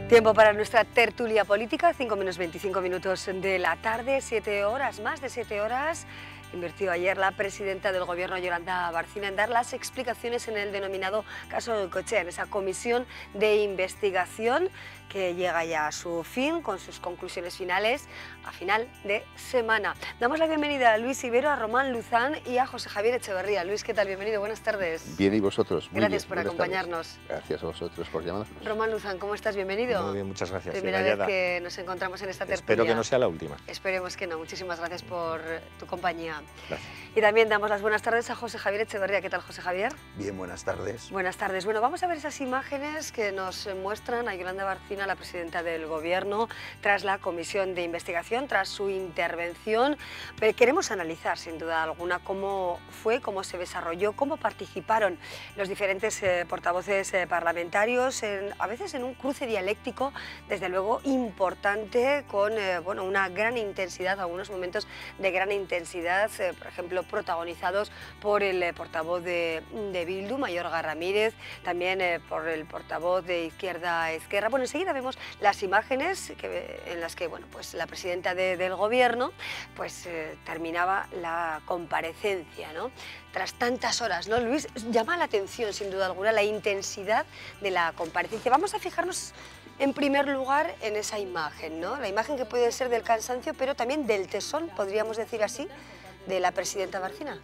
Tiempo para nuestra tertulia política, 5 menos 25 minutos de la tarde, 7 horas, más de 7 horas. Invirtió ayer la presidenta del Gobierno, Yolanda Bárcena, en dar las explicaciones en el denominado caso Goicoechea, en esa comisión de investigación que llega ya a su fin, con sus conclusiones finales a final de semana. Damos la bienvenida a Luis Ibero, a Román Luzán y a José Javier Echeverría. Luis, ¿qué tal? Bienvenido, buenas tardes. Bien, ¿y vosotros? Muy Gracias bien, por acompañarnos. Tardes. Gracias a vosotros por llamarnos. Román Luzán, ¿cómo estás? Bienvenido. Muy bien, muchas gracias. Primera vez que nos encontramos en esta tertulia. Espero que no sea la última. Esperemos que no. Muchísimas gracias por tu compañía. Gracias. Y también damos las buenas tardes a José Javier Echeverría. ¿Qué tal, José Javier? Bien, buenas tardes. Buenas tardes. Bueno, vamos a ver esas imágenes que nos muestran a Yolanda Bárcena, la presidenta del Gobierno, tras la comisión de investigación, tras su intervención. Queremos analizar, sin duda alguna, cómo fue, cómo se desarrolló, cómo participaron los diferentes portavoces parlamentarios, a veces en un cruce dialéctico, desde luego importante, con bueno, una gran intensidad, algunos momentos de gran intensidad, por ejemplo, protagonizados por el portavoz de Bildu, Mayorga Ramírez, también por el portavoz de Izquierda Ezquerra. Bueno, enseguida vemos las imágenes en las que, bueno, pues la presidenta del Gobierno pues terminaba la comparecencia, ¿no? Tras tantas horas, ¿no, Luis? Llama la atención, sin duda alguna, la intensidad de la comparecencia. Vamos a fijarnos en primer lugar en esa imagen, ¿no? La imagen que puede ser del cansancio, pero también del tesón, podríamos decir así, de la presidenta Bárcena.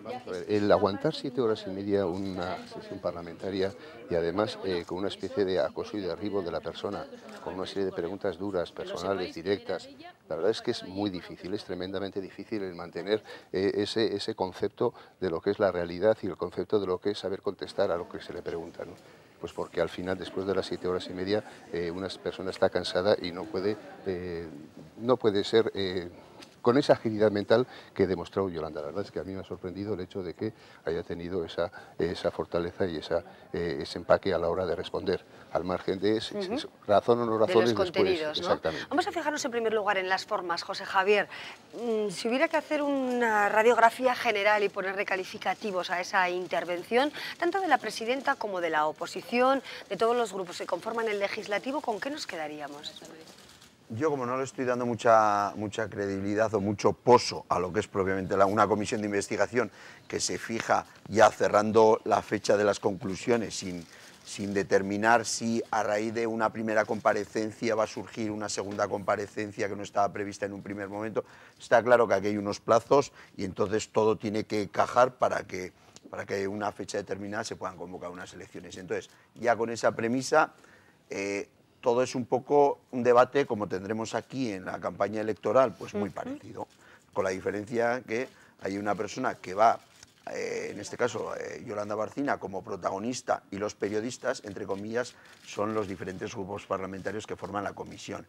Vamos a ver, el aguantar 7 horas y media una sesión parlamentaria y además con una especie de acoso y derribo de la persona, con una serie de preguntas duras, personales, directas, la verdad es que es muy difícil, es tremendamente difícil el mantener ese concepto de lo que es la realidad y el concepto de lo que es saber contestar a lo que se le pregunta, ¿no? Pues porque al final, después de las 7 horas y media, una persona está cansada y no puede ser con esa agilidad mental que demostró Yolanda. La verdad es que a mí me ha sorprendido el hecho de que haya tenido esa fortaleza y ese empaque a la hora de responder, al margen de razón o no razón. De los contenidos, después, ¿no? Exactamente. Vamos a fijarnos en primer lugar en las formas, José Javier. Si hubiera que hacer una radiografía general y ponerle calificativos a esa intervención, tanto de la presidenta como de la oposición, de todos los grupos que conforman el legislativo, ¿con qué nos quedaríamos? Yo, como no le estoy dando mucha credibilidad o mucho poso a lo que es propiamente una comisión de investigación que se fija ya cerrando la fecha de las conclusiones sin determinar si a raíz de una primera comparecencia va a surgir una segunda comparecencia que no estaba prevista en un primer momento, está claro que aquí hay unos plazos y entonces todo tiene que cajar para que una fecha determinada se puedan convocar unas elecciones. Entonces, ya con esa premisa, todo es un poco un debate como tendremos aquí en la campaña electoral, pues muy parecido, con la diferencia que hay una persona que va, en este caso Yolanda Bárcena, como protagonista y los periodistas, entre comillas, son los diferentes grupos parlamentarios que forman la comisión.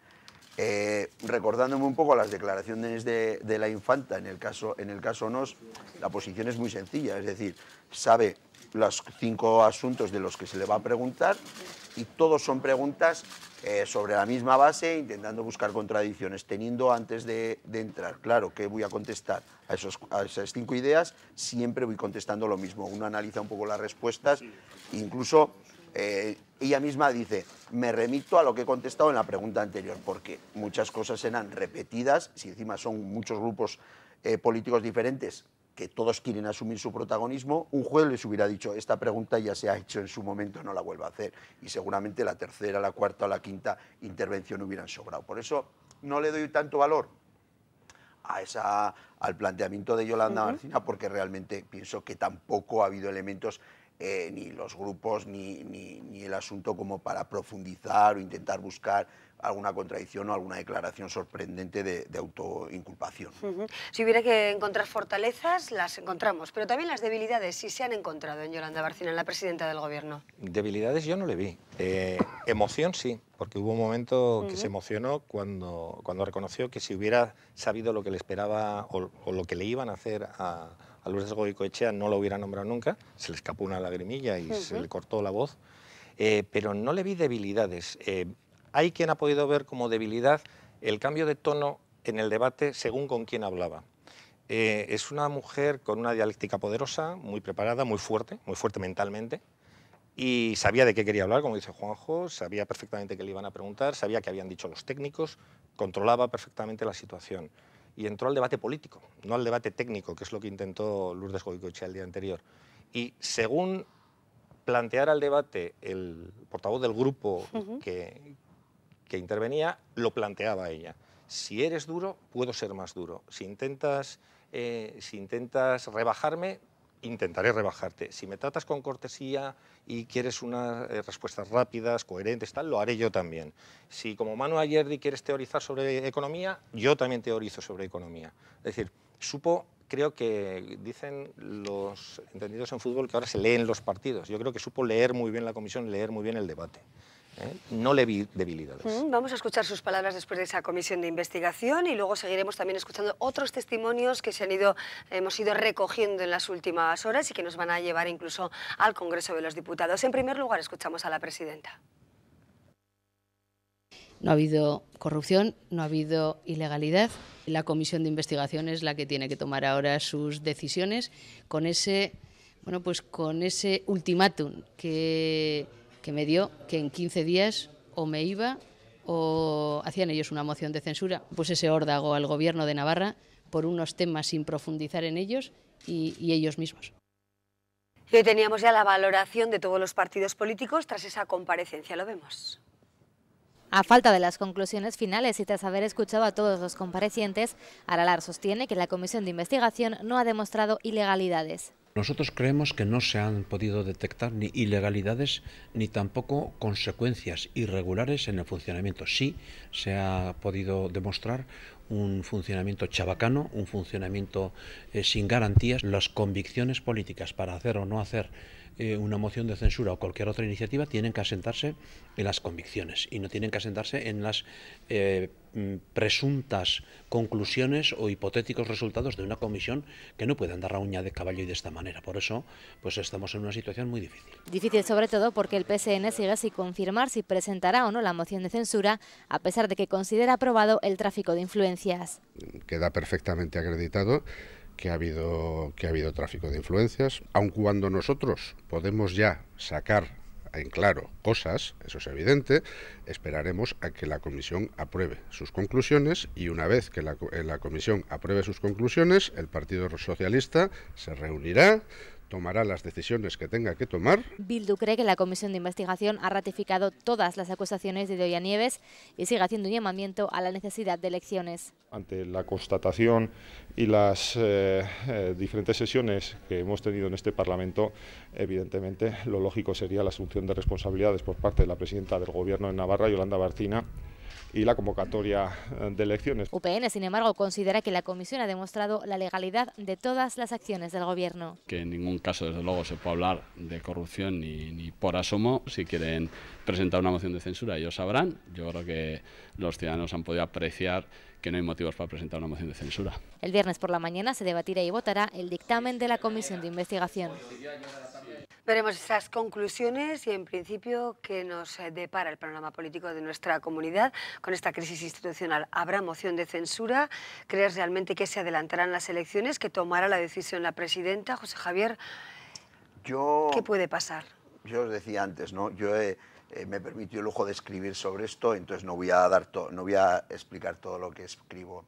Recordándome un poco las declaraciones de la infanta, en el caso Nos, la posición es muy sencilla, es decir, sabe los 5 asuntos de los que se le va a preguntar y todos son preguntas sobre la misma base, intentando buscar contradicciones, teniendo antes de entrar claro que voy a contestar a esas 5 ideas, siempre voy contestando lo mismo. Uno analiza un poco las respuestas, incluso ella misma dice, me remito a lo que he contestado en la pregunta anterior, porque muchas cosas eran repetidas, si encima son muchos grupos políticos diferentes, que todos quieren asumir su protagonismo, un juez les hubiera dicho, esta pregunta ya se ha hecho en su momento, no la vuelva a hacer. Y seguramente la tercera, la cuarta o la quinta intervención hubieran sobrado. Por eso no le doy tanto valor al planteamiento de Yolanda Bárcena, porque realmente pienso que tampoco ha habido elementos, ni los grupos, ni el asunto como para profundizar o intentar buscar alguna contradicción o alguna declaración sorprendente de autoinculpación. Si hubiera que encontrar fortalezas, las encontramos, pero también las debilidades, si se han encontrado en Yolanda Bárcena, en la presidenta del Gobierno. Debilidades yo no le vi. Emoción sí, porque hubo un momento que se emocionó cuando reconoció que si hubiera sabido lo que le esperaba o lo que le iban a hacer a Lourdes Goicoechea no lo hubiera nombrado nunca, se le escapó una lagrimilla y se le cortó la voz, pero no le vi debilidades. Hay quien ha podido ver como debilidad el cambio de tono en el debate según con quién hablaba. Es una mujer con una dialéctica poderosa, muy preparada, muy fuerte mentalmente, y sabía de qué quería hablar, como dice Juanjo, sabía perfectamente qué le iban a preguntar, sabía qué habían dicho los técnicos, controlaba perfectamente la situación. Y entró al debate político, no al debate técnico, que es lo que intentó Lourdes Goicoechea el día anterior. Y según planteara el debate el portavoz del grupo que intervenía, lo planteaba ella. Si eres duro, puedo ser más duro. Si intentas rebajarme, intentaré rebajarte. Si me tratas con cortesía y quieres unas respuestas rápidas, coherentes, tal, lo haré yo también. Si como Manu Ayerdi quieres teorizar sobre economía, yo también teorizo sobre economía. Es decir, creo que dicen los entendidos en fútbol que ahora se leen los partidos. Yo creo que supo leer muy bien la comisión, leer muy bien el debate. No le vi debilidades. Vamos a escuchar sus palabras después de esa comisión de investigación y luego seguiremos también escuchando otros testimonios que hemos ido recogiendo en las últimas horas y que nos van a llevar incluso al Congreso de los Diputados. En primer lugar, escuchamos a la presidenta. No ha habido corrupción, no ha habido ilegalidad. La comisión de investigación es la que tiene que tomar ahora sus decisiones con ese ultimátum que me dio, que en 15 días o me iba o hacían ellos una moción de censura. Pues ese órdago al Gobierno de Navarra por unos temas sin profundizar en ellos y ellos mismos. Y hoy teníamos ya la valoración de todos los partidos políticos tras esa comparecencia. Lo vemos. A falta de las conclusiones finales y tras haber escuchado a todos los comparecientes, Aralar sostiene que la comisión de investigación no ha demostrado ilegalidades. Nosotros creemos que no se han podido detectar ni ilegalidades ni tampoco consecuencias irregulares en el funcionamiento. Sí se ha podido demostrar un funcionamiento chabacano, un funcionamiento sin garantías. Las convicciones políticas para hacer o no hacer una moción de censura o cualquier otra iniciativa tienen que asentarse en las convicciones y no tienen que asentarse en las presuntas conclusiones o hipotéticos resultados de una comisión que no pueden dar la uña de caballo y de esta manera. Por eso, pues estamos en una situación muy difícil. Difícil sobre todo porque el PSN sigue sin confirmar si presentará o no la moción de censura, a pesar de que considera aprobado el tráfico de influencias. Queda perfectamente acreditado que ha habido tráfico de influencias, aun cuando nosotros podemos ya sacar en claro cosas, eso es evidente, esperaremos a que la comisión apruebe sus conclusiones y una vez que la comisión apruebe sus conclusiones, el Partido Socialista se reunirá, tomará las decisiones que tenga que tomar. Bildu cree que la comisión de investigación ha ratificado todas las acusaciones de Idoia Nieves y sigue haciendo un llamamiento a la necesidad de elecciones. Ante la constatación y las diferentes sesiones que hemos tenido en este Parlamento, evidentemente lo lógico sería la asunción de responsabilidades por parte de la presidenta del Gobierno de Navarra, Yolanda Barcina, y la convocatoria de elecciones. UPN, sin embargo, considera que la comisión ha demostrado la legalidad de todas las acciones del Gobierno. Que en ningún caso, desde luego, se puede hablar de corrupción ni por asomo. Si quieren presentar una moción de censura, ellos sabrán. Yo creo que los ciudadanos han podido apreciar que no hay motivos para presentar una moción de censura. El viernes por la mañana se debatirá y votará el dictamen de la comisión de investigación. Veremos esas conclusiones y, en principio, qué nos depara el panorama político de nuestra comunidad con esta crisis institucional. ¿Habrá moción de censura? ¿Crees realmente que se adelantarán las elecciones, que tomará la decisión la presidenta? José Javier, ¿qué puede pasar? Yo os decía antes, ¿no? Yo me permitió el lujo de escribir sobre esto, entonces no voy a explicar todo lo que escribo.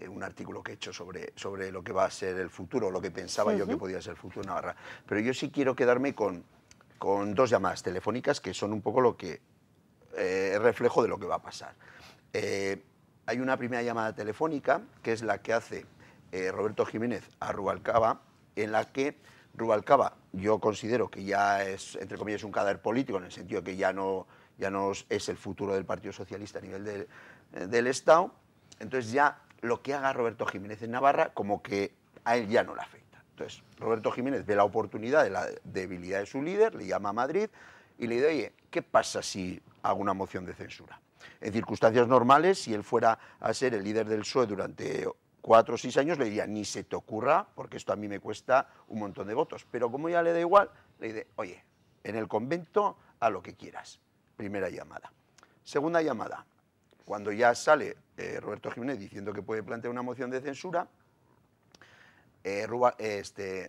Un artículo que he hecho sobre lo que va a ser el futuro, lo que pensaba yo que podía ser el futuro de Navarra. Pero yo sí quiero quedarme con dos llamadas telefónicas que son un poco lo que reflejo de lo que va a pasar. Hay una primera llamada telefónica, que es la que hace Roberto Jiménez a Rubalcaba, en la que Rubalcaba yo considero que ya es, entre comillas, un cadáver político, en el sentido de que ya no es el futuro del Partido Socialista a nivel del Estado. Entonces ya lo que haga Roberto Jiménez en Navarra, como que a él ya no le afecta. Entonces, Roberto Jiménez ve la oportunidad de la debilidad de su líder, le llama a Madrid y le dice, oye, ¿qué pasa si hago una moción de censura? En circunstancias normales, si él fuera a ser el líder del PSOE durante 4 o 6 años, le diría, ni se te ocurra, porque esto a mí me cuesta un montón de votos. Pero como ya le da igual, le dice, oye, en el convento, haz lo que quieras. Primera llamada. Segunda llamada. Cuando ya sale Roberto Jiménez diciendo que puede plantear una moción de censura,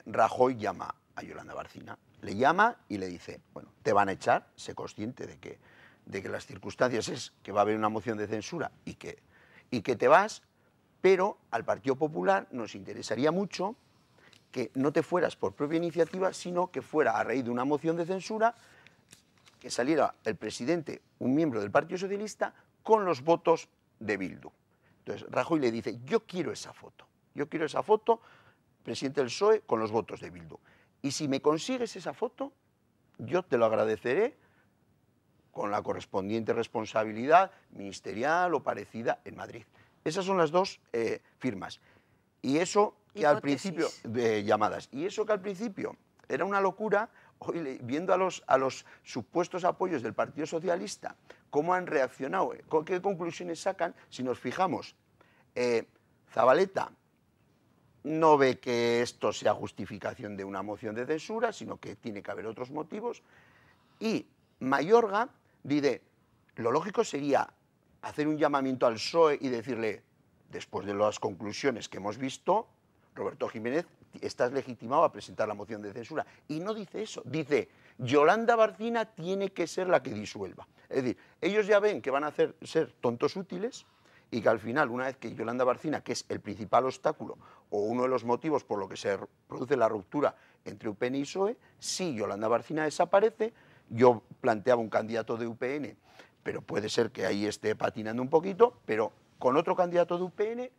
Rajoy llama a Yolanda Bárcena. Le llama y le dice, bueno, te van a echar, sé consciente de que las circunstancias es que va a haber una moción de censura y que te vas, pero al Partido Popular nos interesaría mucho que no te fueras por propia iniciativa, sino que fuera a raíz de una moción de censura, que saliera el presidente, un miembro del Partido Socialista, con los votos de Bildu. Entonces Rajoy le dice, yo quiero esa foto, presidente del PSOE, con los votos de Bildu. Y si me consigues esa foto, yo te lo agradeceré con la correspondiente responsabilidad ministerial o parecida en Madrid. Esas son las dos firmas. Y eso que al principio, de llamadas, y eso que al principio era una locura, hoy viendo a los supuestos apoyos del Partido Socialista, cómo han reaccionado, qué conclusiones sacan, si nos fijamos, Zabaleta no ve que esto sea justificación de una moción de censura, sino que tiene que haber otros motivos, y Mayorga dice, lo lógico sería hacer un llamamiento al PSOE y decirle, después de las conclusiones que hemos visto, Roberto Jiménez, estás legitimado a presentar la moción de censura. Y no dice eso, dice, Yolanda Bárcena tiene que ser la que disuelva. Es decir, ellos ya ven que van a ser tontos útiles y que al final, una vez que Yolanda Bárcena, que es el principal obstáculo o uno de los motivos por lo que se produce la ruptura entre UPN y PSOE, si Yolanda Bárcena desaparece, yo planteaba un candidato de UPN, pero puede ser que ahí esté patinando un poquito, pero con otro candidato de UPN,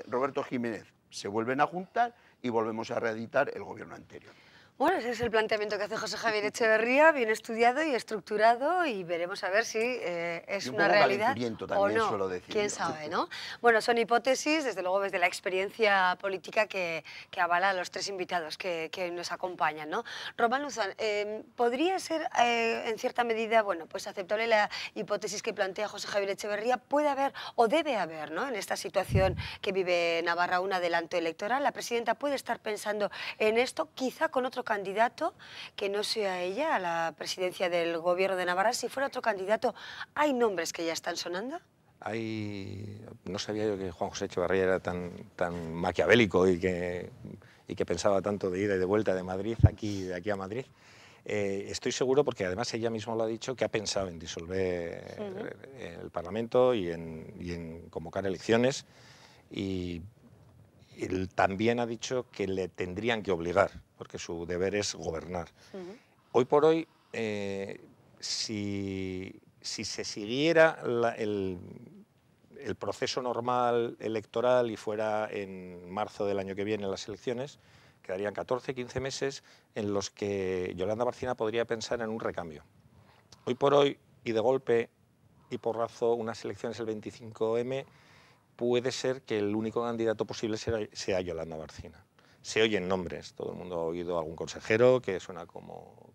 Roberto Jiménez, se vuelven a juntar y volvemos a reeditar el gobierno anterior. Bueno, ese es el planteamiento que hace José Javier Echeverría, bien estudiado y estructurado, y veremos a ver si es una realidad o no. Suelo decir, quién sabe, ¿no? Bueno, son hipótesis, desde luego desde la experiencia política que avala a los tres invitados que nos acompañan, ¿no? Román Luzán, ¿podría ser en cierta medida, bueno, pues aceptable la hipótesis que plantea José Javier Echeverría? ¿Puede haber o debe haber, ¿no?, en esta situación que vive Navarra, un adelanto electoral? ¿La presidenta puede estar pensando en esto, quizá con otro candidato que no sea ella a la presidencia del gobierno de Navarra? Si fuera otro candidato, ¿hay nombres que ya están sonando? No sabía yo que Juan José Echeverría era tan maquiavélico y que pensaba tanto de ida y de vuelta de Madrid, de aquí a Madrid. Estoy seguro, porque además ella misma lo ha dicho, que ha pensado en disolver el Parlamento y en convocar elecciones, y él también ha dicho que le tendrían que obligar, porque su deber es gobernar. Hoy por hoy, si se siguiera el proceso normal electoral y fuera en marzo del año que viene las elecciones, quedarían 14, 15 meses en los que Yolanda Bárcena podría pensar en un recambio. Hoy por hoy, y de golpe y porrazo, unas elecciones el 25M, puede ser que el único candidato posible sea Yolanda Bárcena. Se oyen nombres, todo el mundo ha oído algún consejero que suena como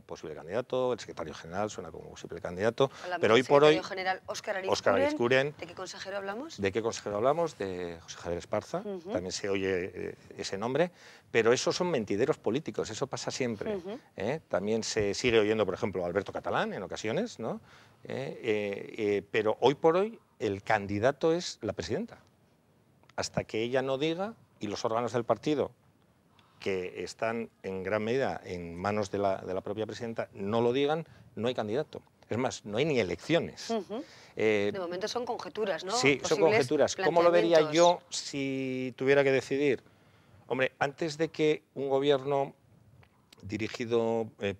posible candidato, el secretario general suena como posible candidato, pero hoy por hoy... El secretario general Óscar Arizcuren. ¿De qué consejero hablamos? ¿De qué consejero hablamos? De José Javier Esparza, también se oye ese nombre, pero esos son mentideros políticos, eso pasa siempre. También se sigue oyendo, por ejemplo, a Alberto Catalán en ocasiones, ¿no? Pero hoy por hoy el candidato es la presidenta. Hasta que ella no diga, y los órganos del partido, que están en gran medida en manos de la propia presidenta, no lo digan, no hay candidato. Es más, no hay ni elecciones. De momento son conjeturas, ¿no? Sí, son conjeturas. ¿Cómo lo vería yo si tuviera que decidir? Hombre, antes de que un gobierno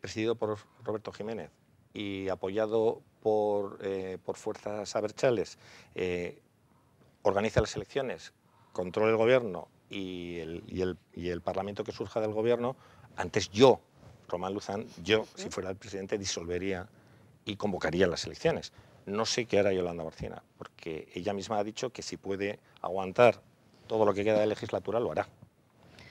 presidido por Roberto Jiménez y apoyado por fuerzas abertzales, organice las elecciones, controle el gobierno y el Parlamento que surja del gobierno, antes yo, Román Luzán, si fuera el presidente, disolvería y convocaría las elecciones. No sé qué hará Yolanda Bárcena, porque ella misma ha dicho que si puede aguantar todo lo que queda de legislatura, lo hará.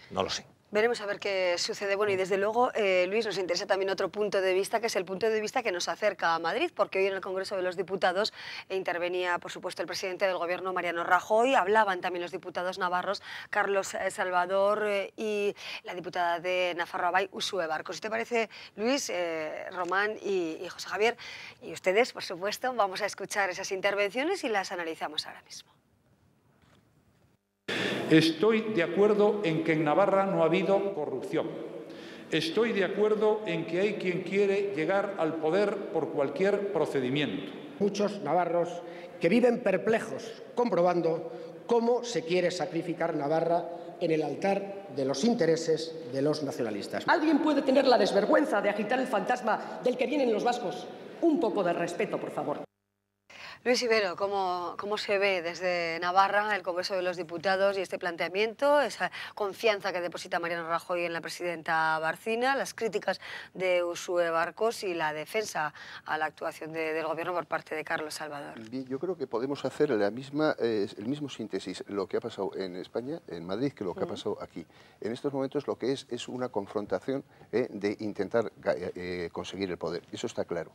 No lo sé. Veremos a ver qué sucede. Bueno, y desde luego, Luis, nos interesa también otro punto de vista, que es el punto de vista que nos acerca a Madrid, porque hoy en el Congreso de los Diputados intervenía, por supuesto, el presidente del Gobierno, Mariano Rajoy. Hablaban también los diputados navarros, Carlos Salvador y la diputada de Nafarroa, Uxue Barkos. ¿Te parece, Luis, Román y José Javier? Y ustedes, por supuesto, vamos a escuchar esas intervenciones y las analizamos ahora mismo. Estoy de acuerdo en que en Navarra no ha habido corrupción, Estoy de acuerdo en que hay quien quiere llegar al poder por cualquier procedimiento. Muchos navarros que viven perplejos comprobando cómo se quiere sacrificar Navarra en el altar de los intereses de los nacionalistas. ¿Alguien puede tener la desvergüenza de agitar el fantasma del que vienen los vascos? Un poco de respeto, por favor. Luis Ibero, ¿cómo se ve desde Navarra el Congreso de los Diputados y este planteamiento, esa confianza que deposita Mariano Rajoy en la presidenta Barcina, las críticas de Uxue Barkos y la defensa a la actuación del Gobierno por parte de Carlos Salvador? Bien, yo creo que podemos hacer el mismo síntesis, lo que ha pasado en España, en Madrid, que lo que ha pasado aquí. En estos momentos lo que es una confrontación de intentar conseguir el poder, eso está claro.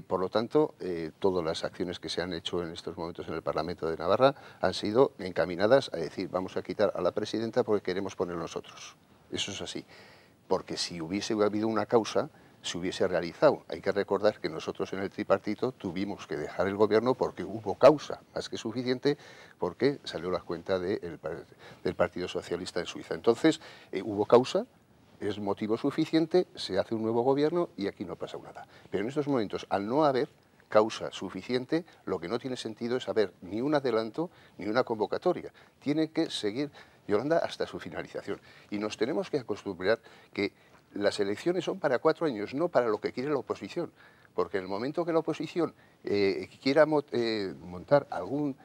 Por lo tanto, todas las acciones que se han hecho en estos momentos en el Parlamento de Navarra han sido encaminadas a decir vamos a quitar a la presidenta porque queremos poner nosotros. Eso es así. Porque si hubiese habido una causa, se hubiese realizado. Hay que recordar que nosotros en el tripartito tuvimos que dejar el gobierno porque hubo causa más que suficiente, porque salió la cuenta del Partido Socialista en Suiza. Entonces, hubo causa. Es motivo suficiente, se hace un nuevo gobierno y aquí no pasa nada. Pero en estos momentos, al no haber causa suficiente, lo que no tiene sentido es haber ni un adelanto ni una convocatoria. Tiene que seguir Yolanda hasta su finalización. Y nos tenemos que acostumbrar que las elecciones son para 4 años, no para lo que quiere la oposición. Porque en el momento que la oposición quiera montar algún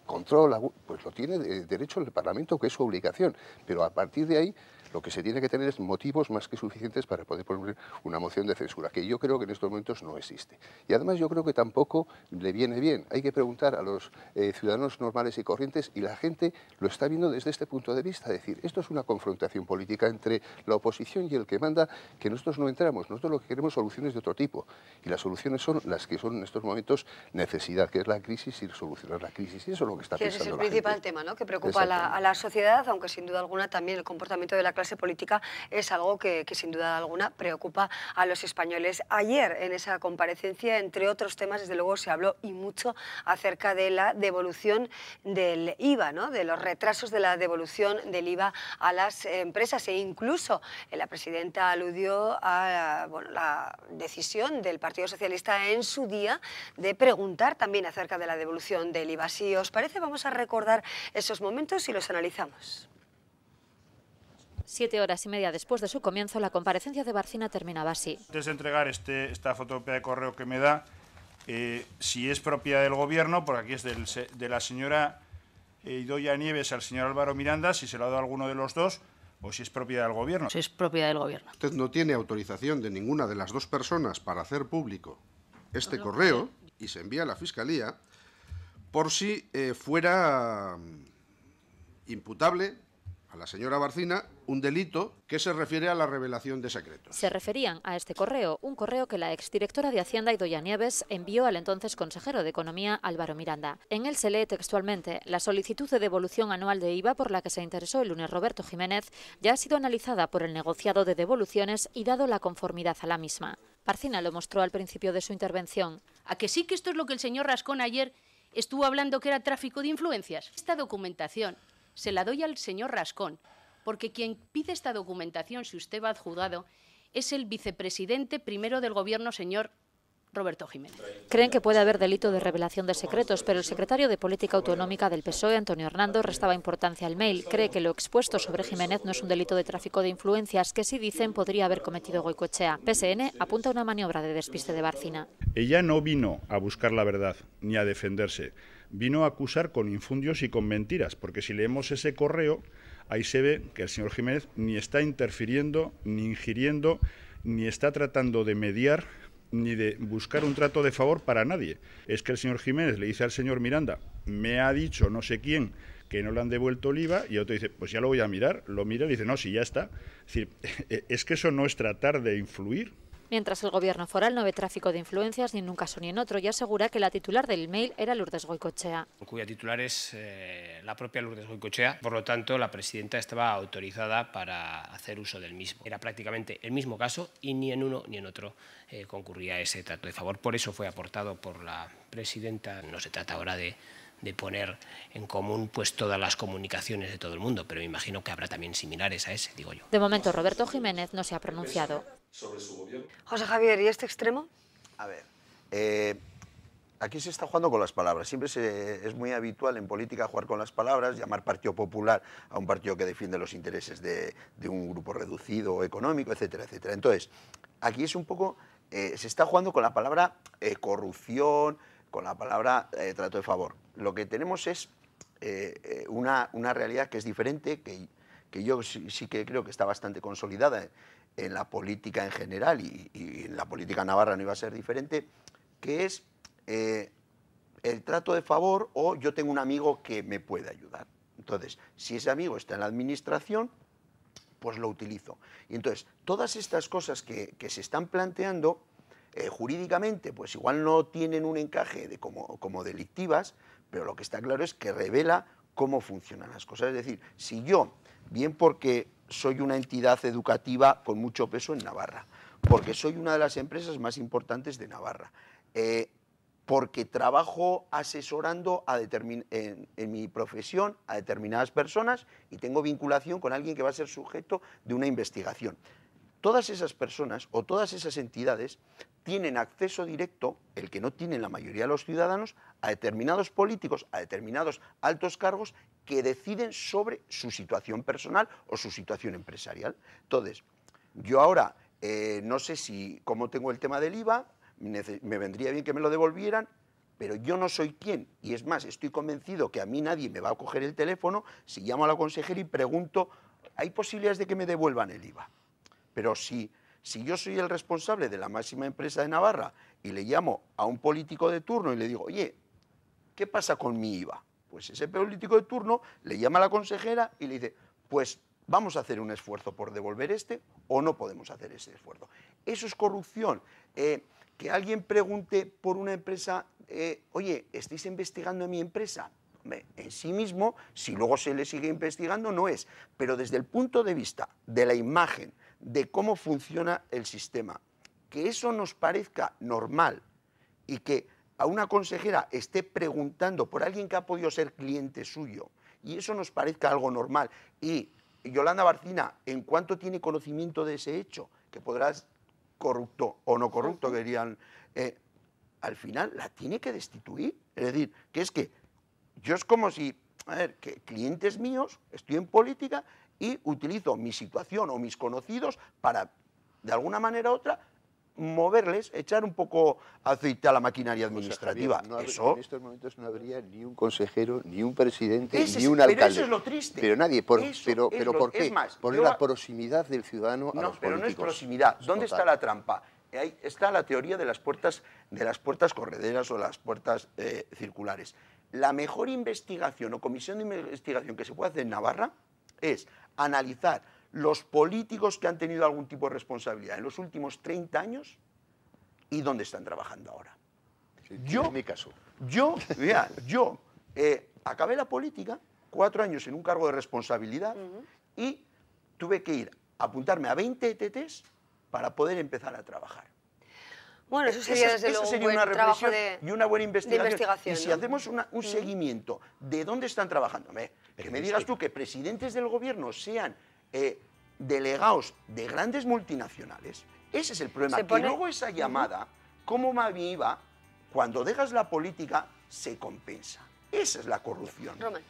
control, pues lo tiene de derecho el Parlamento, que es su obligación. Pero a partir de ahí, lo que se tiene que tener es motivos más que suficientes para poder poner una moción de censura, que yo creo que en estos momentos no existe. Y además yo creo que tampoco le viene bien. Hay que preguntar a los ciudadanos normales y corrientes, y la gente lo está viendo desde este punto de vista. Es decir, esto es una confrontación política entre la oposición y el que manda, que nosotros no entramos. Nosotros lo que queremos soluciones de otro tipo. Y las soluciones son las que son en estos momentos necesidad, que es la crisis y solucionar la crisis. Y eso es lo que está pensando la gente. Ese es el principal tema, ¿no?, que preocupa a la sociedad, aunque sin duda alguna también el comportamiento de la clase política es algo que sin duda alguna preocupa a los españoles. Ayer, en esa comparecencia, entre otros temas, desde luego se habló y mucho acerca de la devolución del IVA, ¿no?, de los retrasos de la devolución del IVA a las empresas, e incluso la presidenta aludió a la decisión del Partido Socialista en su día de preguntar también acerca de la devolución del IVA. Si os parece, vamos a recordar esos momentos y los analizamos. 7 horas y media después de su comienzo, la comparecencia de Barcina terminaba así. Antes de entregar esta fotocopia de correo que me da, si es propiedad del Gobierno, porque aquí es de la señora Idoia Nieves al señor Álvaro Miranda, si se lo ha dado a alguno de los dos, o si es propiedad del Gobierno. Si es propiedad del Gobierno. Usted no tiene autorización de ninguna de las dos personas para hacer público este correo y se envía a la Fiscalía por si fuera imputable a la señora Barcina un delito que se refiere a la revelación de secretos. Se referían a este correo, un correo que la exdirectora de Hacienda, Idoia Nieves, envió al entonces consejero de Economía, Álvaro Miranda. En él se lee textualmente: la solicitud de devolución anual de IVA por la que se interesó el lunes Roberto Jiménez ya ha sido analizada por el negociado de devoluciones y dado la conformidad a la misma. Barcina lo mostró al principio de su intervención. ¿A que sí que esto es lo que el señor Rascón ayer estuvo hablando, que era tráfico de influencias? Esta documentación se la doy al señor Rascón, porque quien pide esta documentación, si usted va al juzgado, es el vicepresidente primero del Gobierno, señor Roberto Jiménez. Creen que puede haber delito de revelación de secretos, pero el secretario de Política Autonómica del PSOE, Antonio Hernando, restaba importancia al mail. Cree que lo expuesto sobre Jiménez no es un delito de tráfico de influencias, que sí dicen podría haber cometido Goicoechea. PSN apunta a una maniobra de despiste de Barcina. Ella no vino a buscar la verdad ni a defenderse. Vino a acusar con infundios y con mentiras, porque si leemos ese correo, ahí se ve que el señor Jiménez ni está interfiriendo, ni ingiriendo, ni está tratando de mediar, ni de buscar un trato de favor para nadie. Es que el señor Jiménez le dice al señor Miranda: me ha dicho no sé quién que no le han devuelto el IVA, y otro dice: pues ya lo voy a mirar. Lo mira y dice: no, sí, ya está. Es decir, es que eso no es tratar de influir. Mientras el Gobierno foral no ve tráfico de influencias ni en un caso ni en otro, y asegura que la titular del mail era Lourdes Goicoechea. Cuya titular es la propia Lourdes Goicoechea, por lo tanto la presidenta estaba autorizada para hacer uso del mismo. Era prácticamente el mismo caso y ni en uno ni en otro concurría ese trato de favor. Por eso fue aportado por la presidenta. No se trata ahora de de poner en común pues todas las comunicaciones de todo el mundo, pero me imagino que habrá también similares a ese, digo yo. De momento, Roberto Jiménez no se ha pronunciado. José Javier, ¿y este extremo? A ver, aquí se está jugando con las palabras. Siempre es muy habitual en política jugar con las palabras, llamar Partido Popular a un partido que defiende los intereses de un grupo reducido económico, etcétera, etcétera. Entonces, aquí es un poco, se está jugando con la palabra corrupción, con la palabra trato de favor. Lo que tenemos es una realidad que es diferente, que yo sí que creo que está bastante consolidada en la política en general y en la política navarra no iba a ser diferente, que es el trato de favor o yo tengo un amigo que me puede ayudar. Entonces, si ese amigo está en la administración, pues lo utilizo. Y entonces, todas estas cosas que se están planteando, jurídicamente, pues igual no tienen un encaje como delictivas, pero lo que está claro es que revela cómo funcionan las cosas. Es decir, si yo, bien porque soy una entidad educativa con mucho peso en Navarra, porque soy una de las empresas más importantes de Navarra, porque trabajo asesorando en mi profesión a determinadas personas y tengo vinculación con alguien que va a ser sujeto de una investigación. Todas esas personas o todas esas entidades tienen acceso directo, el que no tienen la mayoría de los ciudadanos, a determinados políticos, a determinados altos cargos que deciden sobre su situación personal o su situación empresarial. Entonces, yo ahora no sé cómo tengo el tema del IVA, me vendría bien que me lo devolvieran, pero yo no soy quien, y es más, estoy convencido que a mí nadie me va a coger el teléfono si llamo a la consejera y pregunto, ¿hay posibilidades de que me devuelvan el IVA? Pero si yo soy el responsable de la máxima empresa de Navarra y le llamo a un político de turno y le digo, oye, ¿qué pasa con mi IVA? Pues ese político de turno le llama a la consejera y le dice, pues vamos a hacer un esfuerzo por devolver o no podemos hacer ese esfuerzo. Eso es corrupción. Que alguien pregunte por una empresa, oye, ¿estáis investigando a mi empresa? En sí mismo, si luego se le sigue investigando, no es. Pero desde el punto de vista de la imagen, de cómo funciona el sistema, que eso nos parezca normal y que a una consejera esté preguntando por alguien que ha podido ser cliente suyo y eso nos parezca algo normal. Y Yolanda Barcina, ¿en cuánto tiene conocimiento de ese hecho? Que podrás corrupto o no corrupto, que dirían, al final la tiene que destituir. Es decir, que es que yo es como si, a ver, que clientes míos, estoy en política y utilizo mi situación o mis conocidos para, de alguna manera u otra, moverles, echar un poco aceite a la maquinaria administrativa. Javier, eso en estos momentos no habría ni un consejero, ni un presidente, ni un alcalde. Pero eso es lo triste. Pero nadie, ¿por qué? Es más, por la proximidad del ciudadano a los políticos. No, pero no es proximidad. ¿Dónde está la trampa? Ahí está la teoría de las puertas correderas o las puertas circulares. La mejor investigación o comisión de investigación que se puede hacer en Navarra es analizar los políticos que han tenido algún tipo de responsabilidad en los últimos 30 años y dónde están trabajando ahora. En mi caso. Yo acabé la política, 4 años en un cargo de responsabilidad y tuve que ir a apuntarme a 20 ETTs para poder empezar a trabajar. Bueno, eso sería desde luego un buen trabajo y una buena investigación. Y si ¿no? hacemos un seguimiento de dónde están trabajando, que me digas tú que presidentes del gobierno sean delegados de grandes multinacionales, ese es el problema. Que luego esa llamada, como me iba, cuando dejas la política, se compensa. Esa es la corrupción. Roman.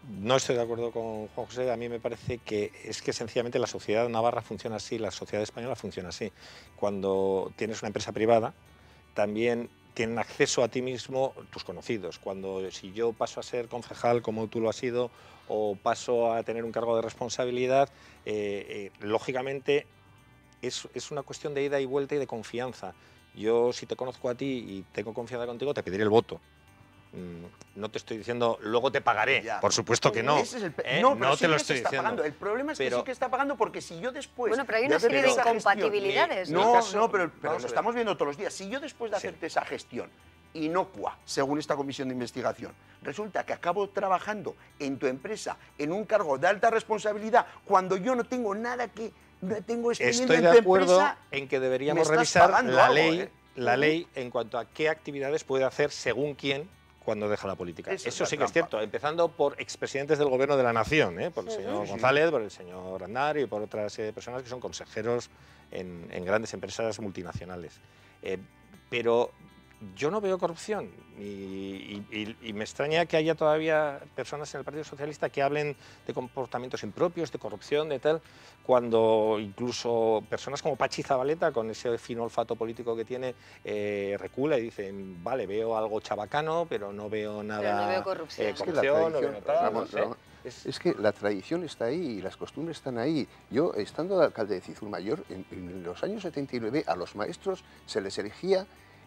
No estoy de acuerdo con Juan José. A mí me parece que sencillamente la sociedad navarra funciona así, la sociedad española funciona así. Cuando tienes una empresa privada, también tienen acceso a ti mismo tus conocidos. Si yo paso a ser concejal, como tú lo has sido, o paso a tener un cargo de responsabilidad, lógicamente es una cuestión de ida y vuelta y de confianza. Yo, si te conozco a ti y tengo confianza contigo, te pediré el voto. No te estoy diciendo, luego te pagaré, por supuesto que no. No te lo estoy diciendo. El problema es que sí que está pagando porque si yo después... Bueno, pero hay una serie de incompatibilidades. Pero lo estamos viendo todos los días. Si yo después de hacerte esa gestión inocua, según esta comisión de investigación, resulta que acabo trabajando en tu empresa en un cargo de alta responsabilidad cuando yo no tengo nada que... No tengo expediente en tu empresa... Estoy de acuerdo en que deberíamos revisar la ley en cuanto a qué actividades puede hacer según quién cuando deja la política. Eso sí que es cierto, empezando por expresidentes del Gobierno de la Nación, por el señor González, por el señor Aznar y por otras personas que son consejeros en grandes empresas multinacionales. Pero yo no veo corrupción y me extraña que haya todavía personas en el Partido Socialista que hablen de comportamientos impropios, de corrupción, de tal, cuando incluso personas como Pachi Zabaleta, con ese fino olfato político que tiene, recula y dice, vale, veo algo chabacano, pero no veo nada... Pero no veo corrupción. Es que la tradición está ahí y las costumbres están ahí. Yo, estando de alcalde de Cizurmayor, en los años 79 a los maestros se les elegía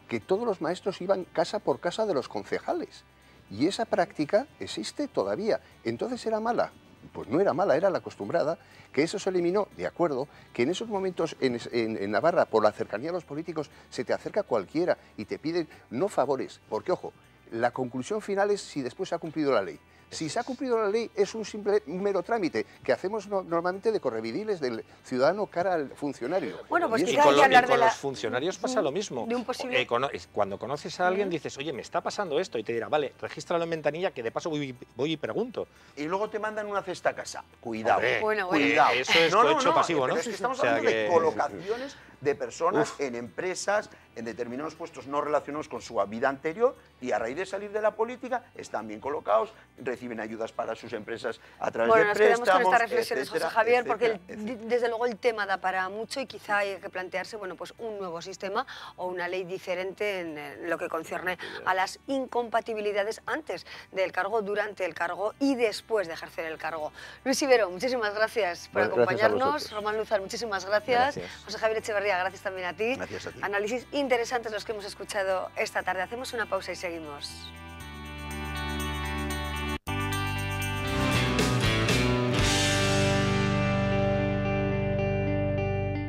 que todos los maestros iban casa por casa de los concejales. Y esa práctica existe todavía. Entonces, ¿era mala? Pues no era mala, era la acostumbrada, que eso se eliminó, de acuerdo, que en esos momentos en Navarra, por la cercanía a los políticos, se te acerca cualquiera y te piden no favores, porque, ojo, la conclusión final es si después se ha cumplido la ley. Si se ha cumplido la ley es un mero trámite que hacemos normalmente de correvidiles del ciudadano cara al funcionario. Bueno, pues y con los funcionarios pasa lo mismo. De un posible... Cuando conoces a alguien dices, oye, me está pasando esto, y te dirá, vale, regístralo en ventanilla, que de paso voy y pregunto. Y luego te mandan una cesta a casa. Cuidado. Hombre, cuidado. Eso es cohecho pasivo, ¿no? Es que estamos hablando de colocaciones de personas en empresas, en determinados puestos no relacionados con su vida anterior, y a raíz de salir de la política están bien colocados, reciben ayudas para sus empresas a través de préstamos, nos quedamos con estas reflexiones, etcétera, José Javier, etcétera, porque desde luego el tema da para mucho y quizá hay que plantearse, bueno, pues un nuevo sistema o una ley diferente en lo que concierne a las incompatibilidades antes del cargo, durante el cargo y después de ejercer el cargo. Luis Ibero, muchísimas gracias por acompañarnos. Román Luzar, muchísimas gracias. José Javier Echeverría, gracias también a ti. Gracias a ti. Análisis interesantes los que hemos escuchado esta tarde. Hacemos una pausa y seguimos.